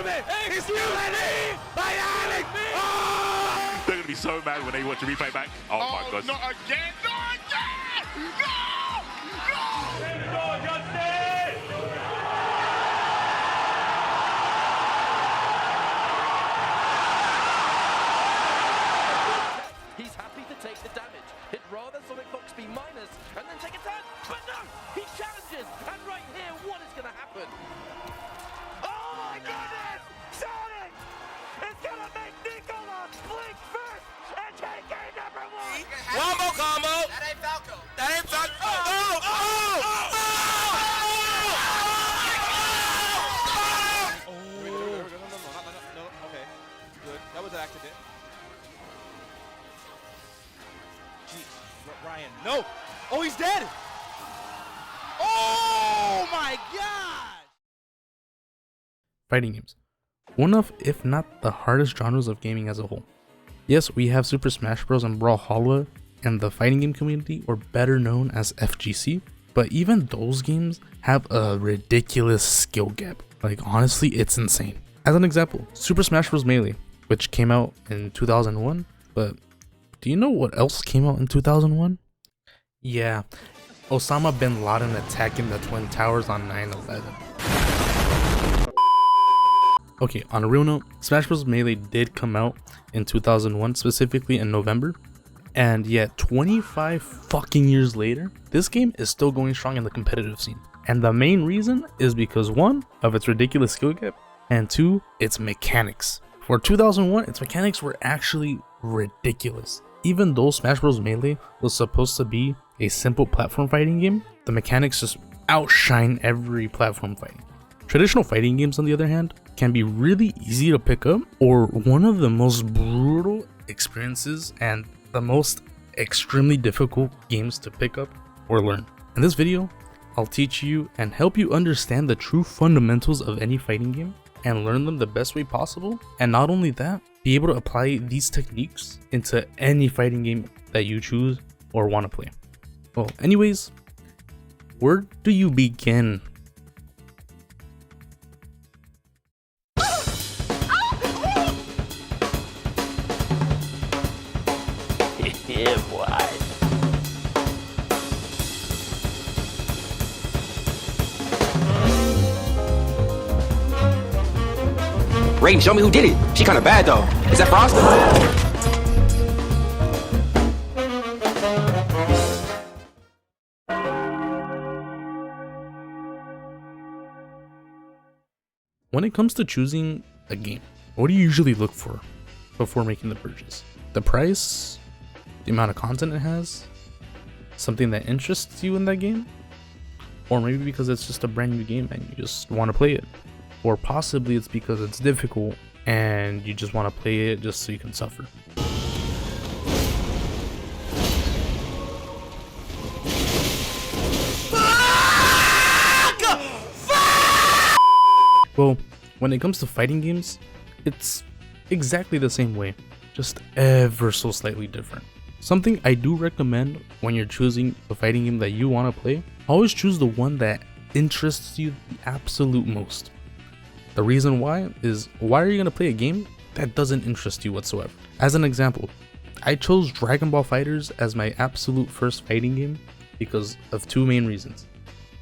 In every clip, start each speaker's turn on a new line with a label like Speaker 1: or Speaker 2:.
Speaker 1: They're gonna be so mad when they watch the replay back. Oh my gosh.
Speaker 2: Not again! Not again!
Speaker 3: He's happy to take the damage. He'd rather Sonic Fox be minus and then take a turn, but no! He challenges, and right here, what is gonna happen? Oh my goodness! Sonic is gonna make Nicola blink first and take game number one!
Speaker 4: Wombo combo!
Speaker 5: That ain't Falco.
Speaker 4: That ain't Falco!
Speaker 6: No, okay. Good. That was an accident. Jeez, Ryan. No! Oh, he's dead! Oh my god!
Speaker 7: Fighting games. One of, if not the hardest genres of gaming as a whole. Yes, we have Super Smash Bros. And Brawlhalla and the fighting game community, or better known as FGC, but even those games have a ridiculous skill gap. Like honestly, it's insane. As an example, Super Smash Bros. Melee, which came out in 2001, but do you know what else came out in 2001? Yeah, Osama bin Laden attacking the Twin Towers on 9/11. Okay, on a real note, Smash Bros. Melee did come out in 2001, specifically in November, and yet 25 fucking years later, this game is still going strong in the competitive scene. And the main reason is because one, of its ridiculous skill gap, and two, its mechanics. For 2001, its mechanics were actually ridiculous. Even though Smash Bros. Melee was supposed to be a simple platform fighting game, the mechanics just outshine every platform fighting. Traditional fighting games, on the other hand, can be really easy to pick up, or one of the most brutal experiences and the most extremely difficult games to pick up or learn. In this video, I'll teach you and help you understand the true fundamentals of any fighting game and learn them the best way possible, and not only that, be able to apply these techniques into any fighting game that you choose or want to play. Well, anyways, where do you begin?
Speaker 3: Yeah, boy.
Speaker 5: Raiden, show me who did it. She kinda bad though. Is that Frost?
Speaker 7: When it comes to choosing a game, what do you usually look for before making the purchase? The price? The amount of content it has? Something that interests you in that game? Or maybe because it's just a brand new game and you just want to play it? Or possibly it's because it's difficult and you just want to play it just so you can suffer. Well, when it comes to fighting games, it's exactly the same way, just ever so slightly different. Something I do recommend when you're choosing the fighting game that you want to play, always choose the one that interests you the absolute most. The reason why is, why are you going to play a game that doesn't interest you whatsoever? As an example, I chose Dragon Ball FighterZ as my absolute first fighting game because of two main reasons.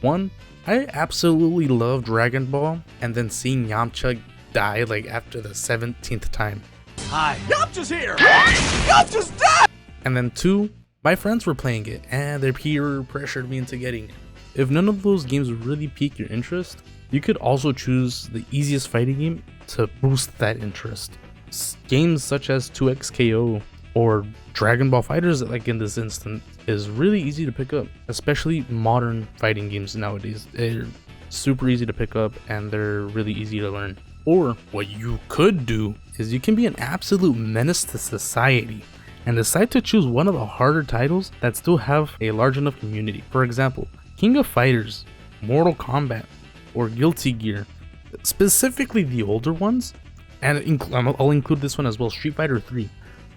Speaker 7: One, I absolutely love Dragon Ball, and then seeing Yamcha die like after the 17th time.
Speaker 4: Hi. Yamcha's here! Yamcha's dead!
Speaker 7: And then two, my friends were playing it and their peer pressured me into getting it. If none of those games really pique your interest, you could also choose the easiest fighting game to boost that interest. Games such as 2XKO or Dragon Ball FighterZ, like in this instance, is really easy to pick up, especially modern fighting games nowadays. They're super easy to pick up and they're really easy to learn. Or what you could do is you can be an absolute menace to society and decide to choose one of the harder titles that still have a large enough community. For example, King of Fighters, Mortal Kombat, or Guilty Gear, specifically the older ones, and I'll include this one as well, Street Fighter 3.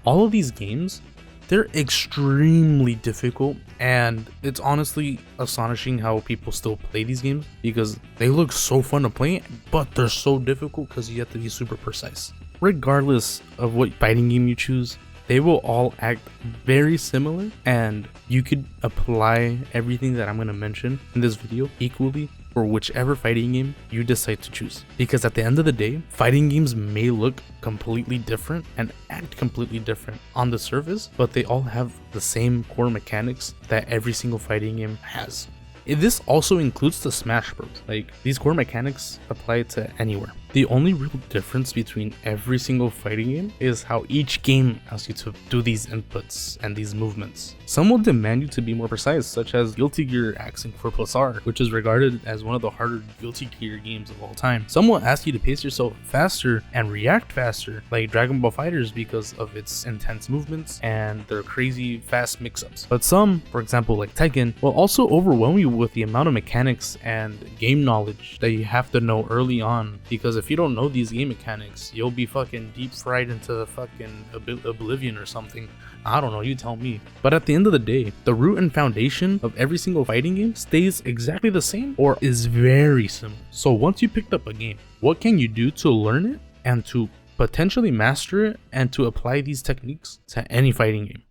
Speaker 7: All of these games they're extremely difficult, and it's honestly astonishing how people still play these games because they look so fun to play, but they're so difficult because you have to be super precise. Regardless of what fighting game you choose, they will all act very similar, and you could apply everything that I'm going to mention in this video equally for whichever fighting game you decide to choose. Because at the end of the day, fighting games may look completely different and act completely different on the surface, but they all have the same core mechanics that every single fighting game has. This also includes the Smash Bros. Like, these core mechanics apply to anywhere. The only real difference between every single fighting game is how each game asks you to do these inputs and these movements. Some will demand you to be more precise, such as Guilty Gear Axing 4+R, which is regarded as one of the harder Guilty Gear games of all time. Some will ask you to pace yourself faster and react faster, like Dragon Ball FighterZ, because of its intense movements and their crazy fast mix-ups. But some, for example like Tekken, will also overwhelm you with the amount of mechanics and game knowledge that you have to know early on, because if you don't know these game mechanics, you'll be fucking deep fried into the fucking oblivion or something. I don't know, you tell me. But at the end of the day, the root and foundation of every single fighting game stays exactly the same or is very similar. So once you picked up a game, what can you do to learn it and to potentially master it and to apply these techniques to any fighting game?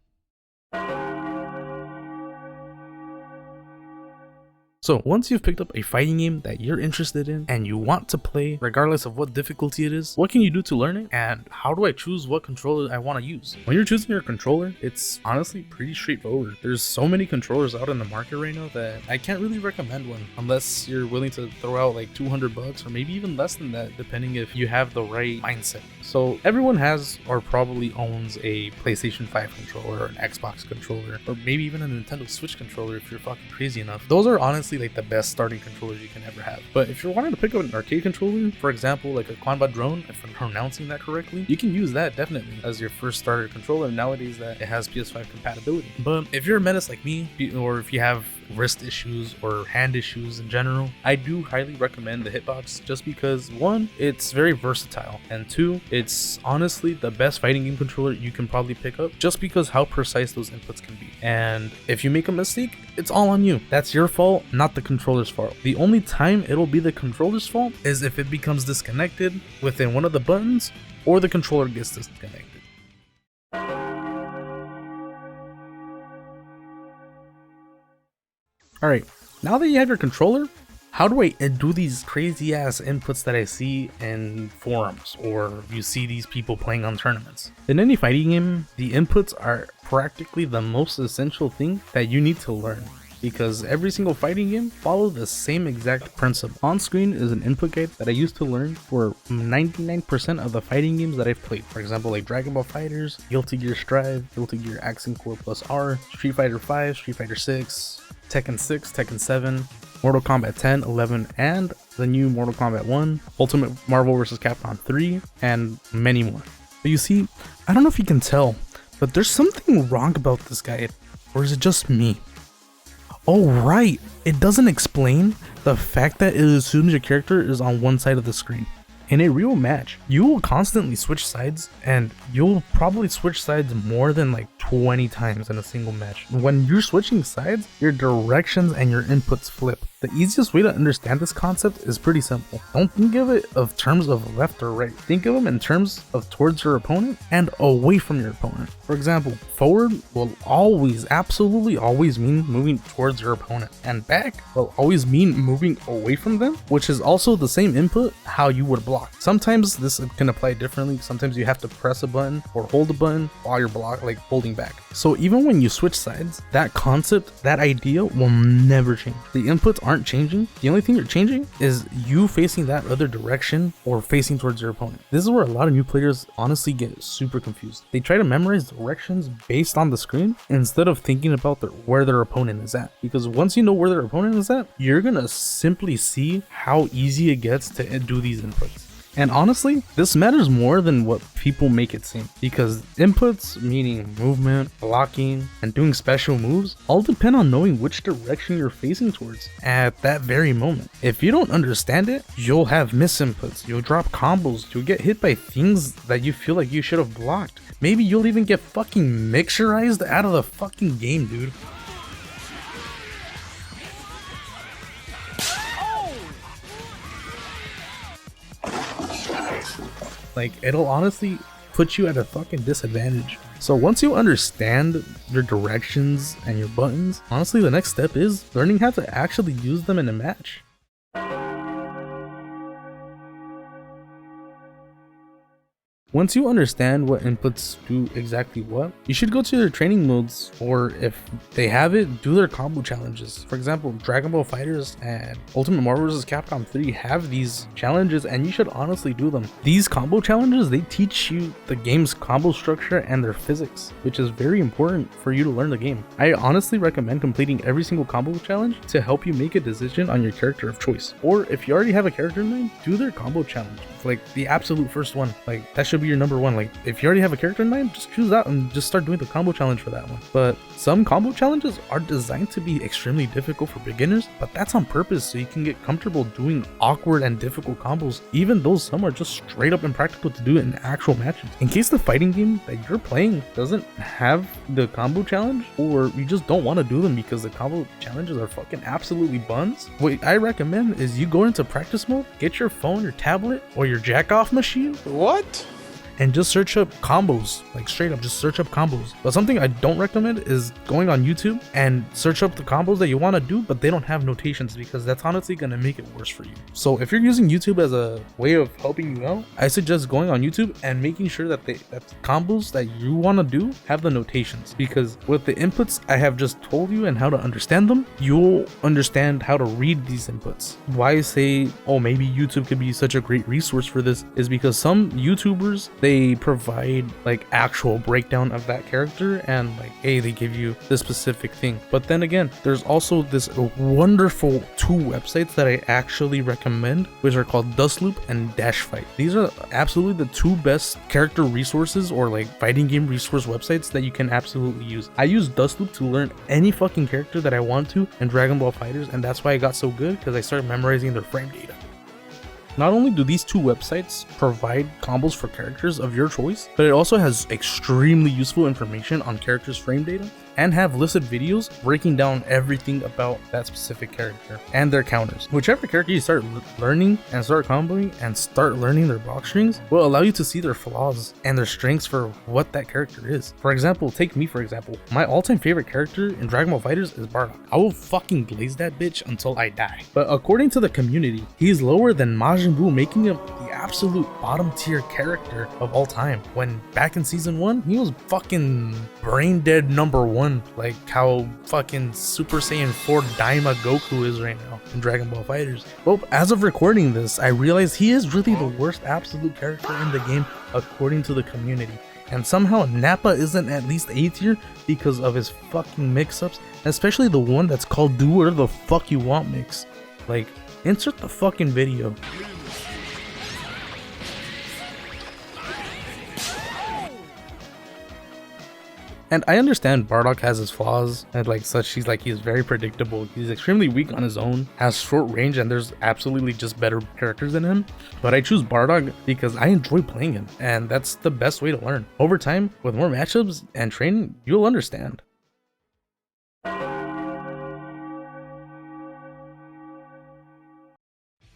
Speaker 7: So once you've picked up a fighting game that you're interested in and you want to play regardless of what difficulty it is, what can you do to learn it, and how do I choose what controller I want to use? When you're choosing your controller, it's honestly pretty straightforward. There's so many controllers out in the market right now that I can't really recommend one unless you're willing to throw out like $200 or maybe even less than that, depending if you have the right mindset. So everyone has or probably owns a PlayStation 5 controller or an Xbox controller or maybe even a Nintendo Switch controller if you're fucking crazy enough. Those are honestly like the best starting controllers you can ever have. But if you're wanting to pick up an arcade controller, for example like a Kombat drone, if I'm pronouncing that correctly, you can use that definitely as your first starter controller nowadays that it has PS5 compatibility. But if you're a menace like me, or if you have wrist issues or hand issues in general, I do highly recommend the Hitbox, just because one, it's very versatile, and two, it's honestly the best fighting game controller you can probably pick up just because how precise those inputs can be. And if you make a mistake, it's all on you. That's your fault, not the controller's fault. The only time it'll be the controller's fault is if it becomes disconnected within one of the buttons or the controller gets disconnected. Alright, now that you have your controller, how do I do these crazy ass inputs that I see in forums or you see these people playing on tournaments? In any fighting game, the inputs are practically the most essential thing that you need to learn, because every single fighting game follows the same exact principle. On screen is an input guide that I used to learn for 99% of the fighting games that I've played. For example, like Dragon Ball FighterZ, Guilty Gear Strive, Guilty Gear Axing 4+R, Street Fighter 5, Street Fighter 6, Tekken 6, Tekken 7, Mortal Kombat 10, 11, and the new Mortal Kombat 1, Ultimate Marvel vs. Capcom 3, and many more. But you see, I don't know if you can tell, but there's something wrong about this guide, or is it just me? Oh right, it doesn't explain the fact that it assumes your character is on one side of the screen. In a real match, you will constantly switch sides, and you'll probably switch sides more than like 20 times in a single match. When you're switching sides, your directions and your inputs flip. The easiest way to understand this concept is pretty simple. Don't think of it in terms of left or right. Think of them in terms of towards your opponent and away from your opponent. For example, forward will always, absolutely always mean moving towards your opponent, and back will always mean moving away from them, which is also the same input how you would block. Sometimes this can apply differently. Sometimes you have to press a button or hold a button while you're like holding back. So even when you switch sides, that concept, that idea will never change. The inputs aren't changing. The only thing you're changing is you facing that other direction or facing towards your opponent. This is where a lot of new players honestly get super confused. They try to memorize directions based on the screen instead of thinking about where their opponent is at, because once you know where their opponent is at, you're gonna simply see how easy it gets to do these inputs. And honestly, this matters more than what people make it seem, because inputs, meaning movement, blocking, and doing special moves, all depend on knowing which direction you're facing towards at that very moment. If you don't understand it, you'll have misinputs, you'll drop combos, you'll get hit by things that you feel like you should have blocked. Maybe you'll even get fucking mixturized out of the fucking game, dude. Like, it'll honestly put you at a fucking disadvantage. So once you understand your directions and your buttons, honestly the next step is learning how to actually use them in a match. Once you understand what inputs do exactly what, you should go to their training modes, or if they have it, do their combo challenges. For example, Dragon Ball FighterZ and Ultimate Marvel vs. Capcom 3 have these challenges, and you should honestly do them. These combo challenges, they teach you the game's combo structure and their physics, which is very important for you to learn the game. I honestly recommend completing every single combo challenge to help you make a decision on your character of choice. Or if you already have a character in mind, do their combo challenge. Like the absolute first one, like that should be your number one. Like if you already have a character in mind, just choose that and just start doing the combo challenge for that one. But some combo challenges are designed to be extremely difficult for beginners, but that's on purpose so you can get comfortable doing awkward and difficult combos, even though some are just straight up impractical to do in actual matches. In case the fighting game that you're playing doesn't have the combo challenge, or you just don't want to do them because the combo challenges are fucking absolutely buns, what I recommend is you go into practice mode, get your phone, your tablet, or your jack-off machine.
Speaker 4: What?
Speaker 7: And just search up combos, like straight up just search up combos. But something I don't recommend is going on YouTube and search up the combos that you want to do, but they don't have notations, because that's honestly going to make it worse for you. So if you're using YouTube as a way of helping you out, I suggest going on YouTube and making sure that the combos that you want to do have the notations, because with the inputs I have just told you and how to understand them, you'll understand how to read these inputs. Why I say, oh, maybe YouTube could be such a great resource for this is because some YouTubers, they provide like actual breakdown of that character, and like, hey, they give you the specific thing. But then again, there's also this wonderful two websites that I actually recommend, which are called Dustloop and Dash Fight. These are absolutely the two best character resources or like fighting game resource websites that you can absolutely use. I use Dustloop to learn any fucking character that I want to in Dragon Ball FighterZ, and that's why I got so good, because I started memorizing their frame data. Not only do these two websites provide combos for characters of your choice, but it also has extremely useful information on characters' frame data, and have listed videos breaking down everything about that specific character and their counters. Whichever character you start learning and start comboing and start learning their block strings will allow you to see their flaws and their strengths for what that character is. For example, take me for example. My all-time favorite character in Dragon Ball FighterZ is Bardock. I will fucking glaze that bitch until I die. But according to the community, he's lower than Majin Buu, making him the absolute bottom tier character of all time, when back in season 1 he was fucking brain dead number 1, like how fucking Super Saiyan 4 Daima Goku is right now in Dragon Ball FighterZ. Well, as of recording this, I realized he is really the worst absolute character in the game according to the community. And somehow Nappa isn't at least A tier because of his fucking mix-ups, especially the one that's called Do Whatever the Fuck You Want mix. Like, insert the fucking video. And I understand Bardock has his flaws and like such. He's very predictable. He's extremely weak on his own, has short range, and there's absolutely just better characters than him. But I choose Bardock because I enjoy playing him, and that's the best way to learn. Over time, with more matchups and training, you'll understand.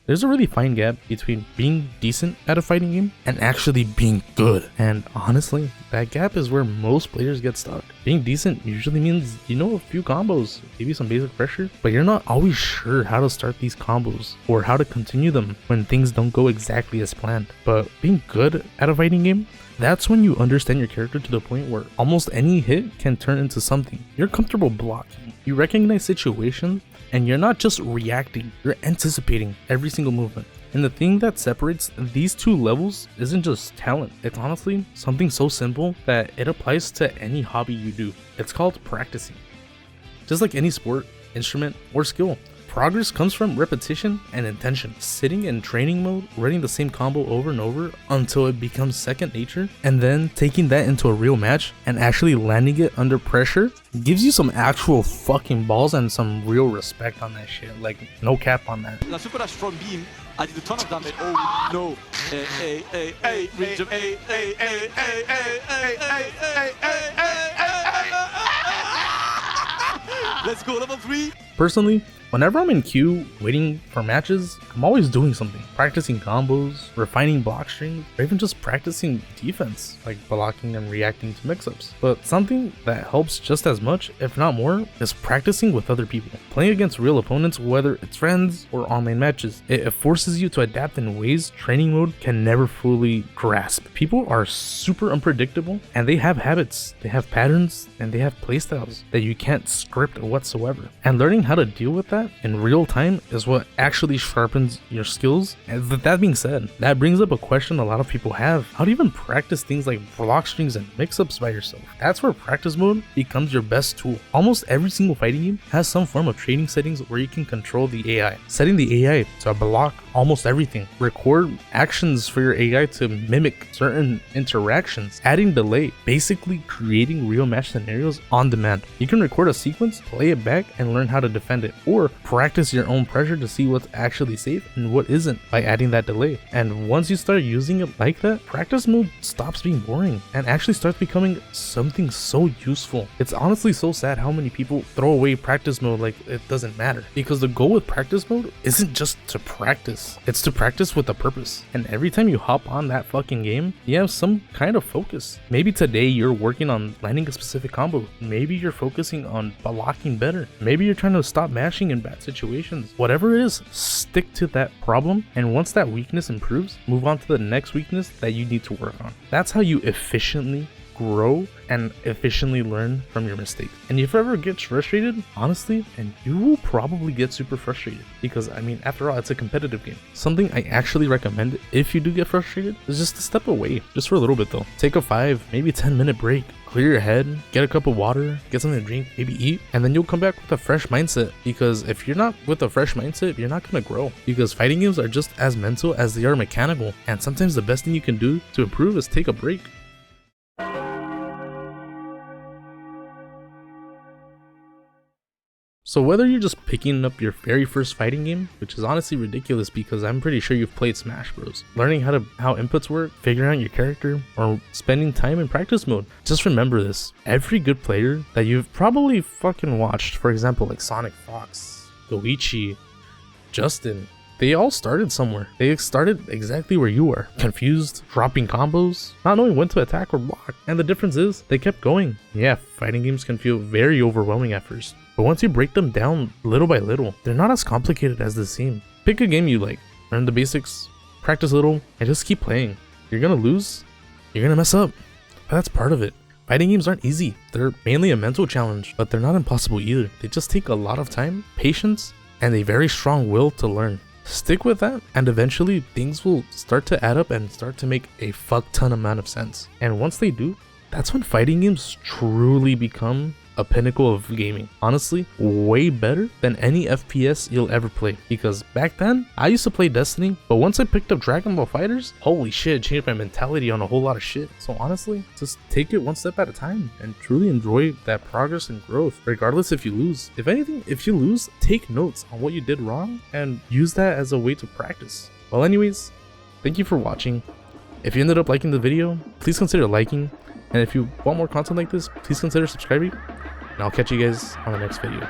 Speaker 7: There's a really fine gap between being decent at a fighting game and actually being good. And honestly, that gap is where most players get stuck. Being decent usually means you know a few combos, maybe some basic pressure, but you're not always sure how to start these combos or how to continue them when things don't go exactly as planned. But being good at a fighting game, that's when you understand your character to the point where almost any hit can turn into something. You're comfortable blocking, you recognize situations, and you're not just reacting, you're anticipating every single movement. And the thing that separates these two levels isn't just talent, it's honestly something so simple that it applies to any hobby you do. It's called practicing. Just like any sport, instrument, or skill, progress comes from repetition and intention. Sitting in training mode, running the same combo over and over until it becomes second nature, and then taking that into a real match and actually landing it under pressure gives you some actual fucking balls and some real respect on that shit. Like, no cap on that.
Speaker 4: La super dash from beam. I did a ton of damage. Oh no. Let's go, level 3.
Speaker 7: Personally, whenever I'm in queue waiting for matches, I'm always doing something. Practicing combos, refining block strings, or even just practicing defense, like blocking and reacting to mix-ups. But something that helps just as much, if not more, is practicing with other people. Playing against real opponents, whether it's friends or online matches, it forces you to adapt in ways training mode can never fully grasp. People are super unpredictable, and they have habits, they have patterns, and they have playstyles that you can't script whatsoever. And learning how to deal with that in real time is what actually sharpens your skills. And with that being said, that brings up a question a lot of people have. How do you even practice things like block strings and mix-ups by yourself? That's where practice mode becomes your best tool. Almost every single fighting game has some form of training settings where you can control the AI. Setting the AI to block almost everything. Record actions for your AI to mimic certain interactions. Adding delay. Basically creating real match scenarios on demand. You can record a sequence, play it back, and learn how to defend it. Or practice your own pressure to see what's actually safe and what isn't by adding that delay. And once you start using it like that, practice mode stops being boring and actually starts becoming something so useful. It's honestly so sad how many people throw away practice mode like it doesn't matter, because the goal with practice mode isn't just to practice, it's to practice with a purpose. And every time you hop on that fucking game, you have some kind of focus. Maybe today you're working on landing a specific combo, maybe you're focusing on blocking better, maybe you're trying to stop mashing in bad situations. Whatever it is, stick to that problem, and once that weakness improves, move on to the next weakness that you need to work on. That's how you efficiently grow and efficiently learn from your mistakes. And if you ever get frustrated, honestly, and you will probably get super frustrated, because I mean, after all, it's a competitive game. Something I actually recommend if you do get frustrated is just to step away, just for a little bit though. Take a 5, maybe 10-minute break. Clear your head, get a cup of water, get something to drink, maybe eat, and then you'll come back with a fresh mindset. Because if you're not with a fresh mindset, you're not gonna grow. Because fighting games are just as mental as they are mechanical, and sometimes the best thing you can do to improve is take a break. So whether you're just picking up your very first fighting game, which is honestly ridiculous because I'm pretty sure you've played Smash Bros, learning how inputs work, figuring out your character, or spending time in practice mode, just remember this: every good player that you've probably fucking watched, for example like Sonic Fox, Goichi, Justin, they all started somewhere. They started exactly where you are. Confused, dropping combos, not knowing when to attack or block. And the difference is, they kept going. Yeah, fighting games can feel very overwhelming at first, but once you break them down little by little, they're not as complicated as they seem. Pick a game you like, learn the basics, practice a little, and just keep playing. You're gonna lose, you're gonna mess up, but that's part of it. Fighting games aren't easy. They're mainly a mental challenge, but they're not impossible either. They just take a lot of time, patience, and a very strong will to learn. Stick with that, and eventually things will start to add up and start to make a fuck ton amount of sense. And once they do, that's when fighting games truly become a pinnacle of gaming. Honestly, way better than any FPS you'll ever play. Because back then, I used to play Destiny, but once I picked up Dragon Ball FighterZ, holy shit, it changed my mentality on a whole lot of shit. So honestly, just take it one step at a time and truly enjoy that progress and growth, regardless if you lose. If anything, if you lose, take notes on what you did wrong and use that as a way to practice. Well anyways, thank you for watching. If you ended up liking the video, please consider liking. And if you want more content like this, please consider subscribing. And I'll catch you guys on the next video.